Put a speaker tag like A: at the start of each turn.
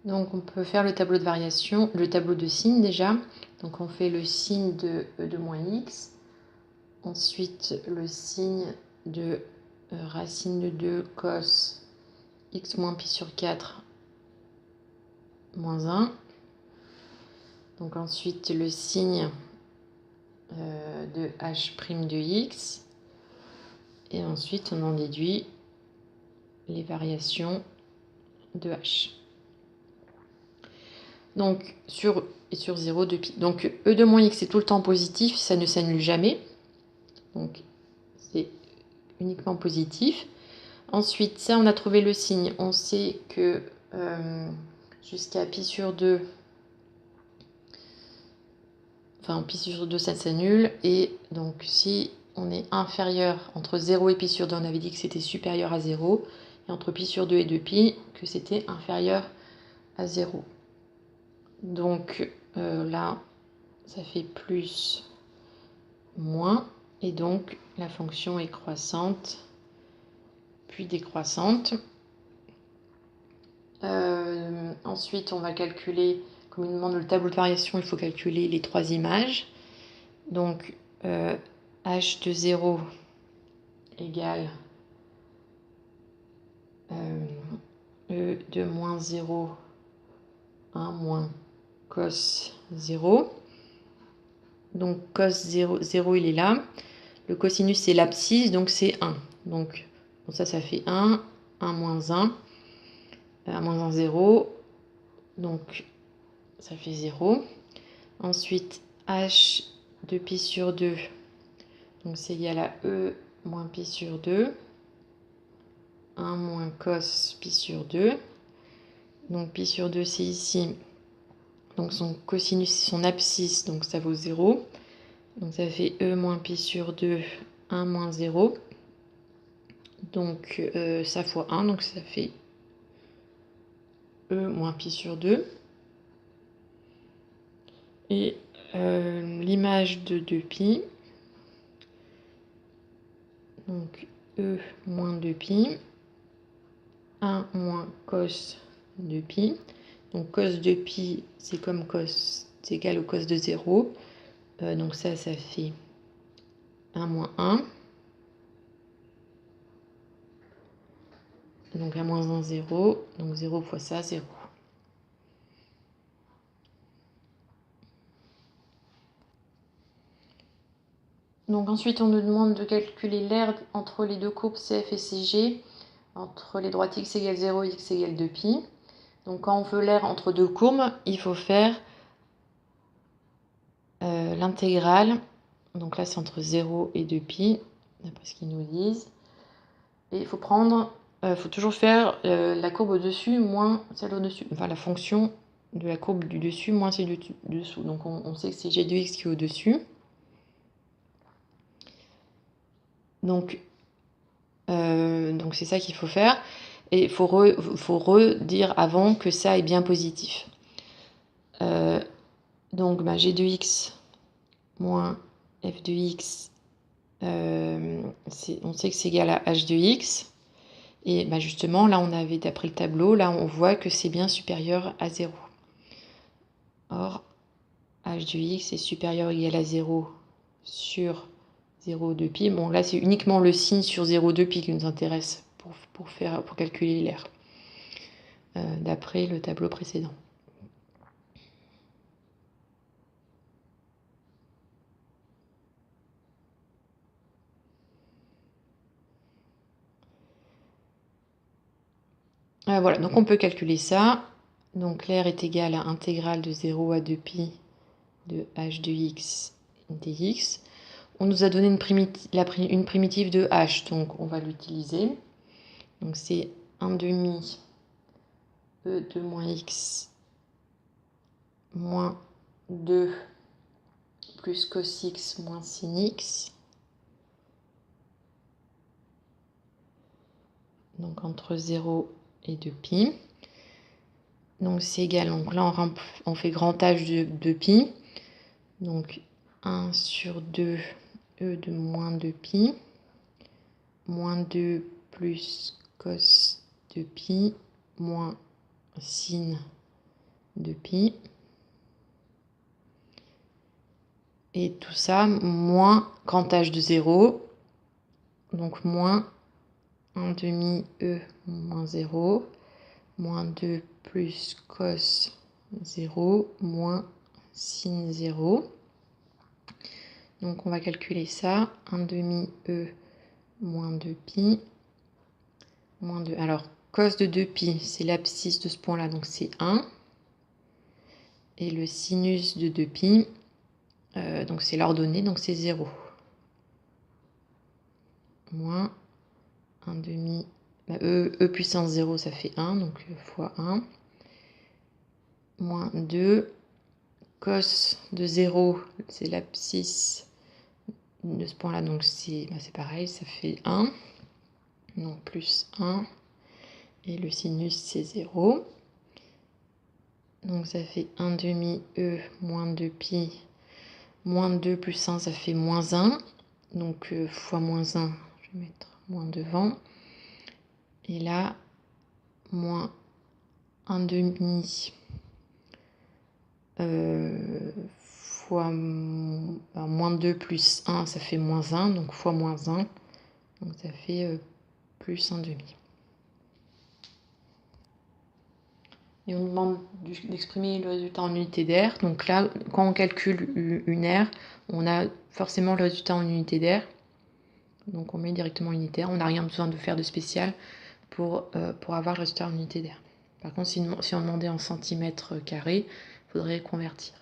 A: Donc on peut faire le tableau de variation, le tableau de signes déjà. Donc on fait le signe de e de moins x, ensuite le signe de racine de 2 cos x moins pi sur 4 moins 1. Donc ensuite le signe de h' de x. Et ensuite on en déduit les variations de h. Donc sur 0 de pi. Donc e de moins x est tout le temps positif, ça ne s'annule jamais. Donc c'est uniquement positif. Ensuite, ça on a trouvé le signe. On sait que jusqu'à pi sur 2, enfin pi sur 2 ça s'annule. Et donc si on est inférieur entre 0 et pi sur 2, on avait dit que c'était supérieur à 0. Et entre pi sur 2 et 2pi, que c'était inférieur à 0. Donc là, ça fait plus, moins. Et donc la fonction est croissante, puis décroissante. Ensuite, on va calculer, comme il nous demande le tableau de variation, il faut calculer les 3 images. Donc, h de 0 égale e de moins 0, 1 moins cos 0. Donc, cos 0, 0 il est là. Le cosinus, c'est l'abscisse, donc c'est 1. Donc, ça fait 1, 1 moins 1, 1 moins 1, 0. Donc, ça fait 0. Ensuite, h de pi sur 2, donc c'est égal à e moins pi sur 2, 1 moins cos pi sur 2. Donc pi sur 2, c'est ici. Donc son cosinus, son abscisse, donc ça vaut 0. Donc ça fait e moins pi sur 2, 1 moins 0. Donc ça fois 1, donc ça fait e moins pi sur 2. Et l'image de 2pi, donc e moins 2pi, 1 moins cos de pi. Donc cos de pi, c'est comme cos, c'est égal au cos de 0. Donc ça fait 1 moins 1. Donc 1 moins 1, 0. Donc 0 fois ça, 0. Donc ensuite, on nous demande de calculer l'aire entre les deux courbes CF et CG, entre les droites x égale 0 et x égale 2pi. Donc quand on veut l'aire entre deux courbes, il faut faire l'intégrale. Donc là, c'est entre 0 et 2pi, d'après ce qu'ils nous disent. Et il faut prendre, faut toujours faire la courbe au-dessus moins celle au-dessus. Enfin, la fonction de la courbe du dessus moins celle du dessous. Donc on sait que c'est g de x qui est au-dessus. Donc c'est ça qu'il faut faire. Et il faut redire avant que ça est bien positif. Donc g de x moins f de x, on sait que c'est égal à h de x. Et justement, là, on avait, d'après le tableau, là, on voit que c'est bien supérieur à 0. Or, h de x est supérieur ou égal à 0 sur 0,2 pi. Bon, là, c'est uniquement le signe sur 0,2 pi qui nous intéresse pour calculer l'aire, d'après le tableau précédent. Voilà, donc on peut calculer ça. Donc l'aire est égale à intégrale de 0 à 2pi de h de x dx. On nous a donné une primitive de h, donc on va l'utiliser. Donc c'est 1 demi e de moins x moins 2 plus cos x moins sin x. Donc entre 0 et 2pi. Donc c'est égal, donc là on fait grand H de pi. Donc 1 sur 2 e de moins 2pi, moins 2 plus cos de pi, moins sin 2pi. Et tout ça, moins grand H de 0. Donc moins 1 demi E moins 0. Moins 2 plus cos 0 moins sin 0. Donc on va calculer ça. 1 demi E moins 2pi. Moins 2. Alors, cos de 2pi, c'est l'abscisse de ce point-là, donc c'est 1. Et le sinus de 2pi, donc c'est l'ordonnée, donc c'est 0. Moins 1 demi, E puissance 0, ça fait 1, donc fois 1. Moins 2, cos de 0, c'est l'abscisse de ce point-là, donc c'est pareil, ça fait 1. Donc plus 1. Et le sinus, c'est 0. Donc ça fait 1 demi E moins 2pi. Moins 2 plus 1, ça fait moins 1. Donc fois moins 1, je vais mettre moins devant. Et là, moins 1 demi fois moins 2 plus 1, ça fait moins 1. Donc fois moins 1. Donc ça fait plus 1 demi. Et on nous demande d'exprimer le résultat en unité d'air. Donc là, quand on calcule une aire, on a forcément le résultat en unité d'air. Donc on met directement unitaire. On n'a rien besoin de faire de spécial pour avoir le résultat en unité d'air. Par contre, si on demandait en centimètres carrés, il faudrait convertir.